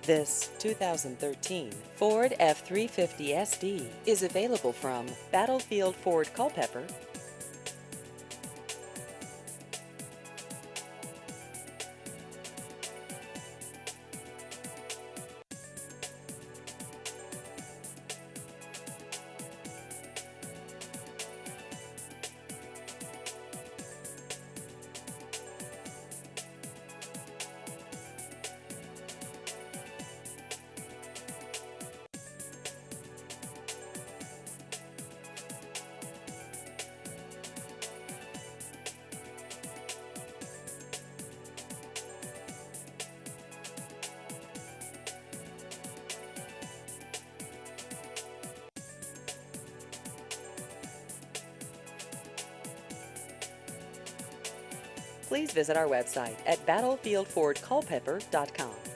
This 2013 Ford F-350 SD is available from Battlefield Ford Culpeper. Please visit our website at battlefieldfordculpeper.com.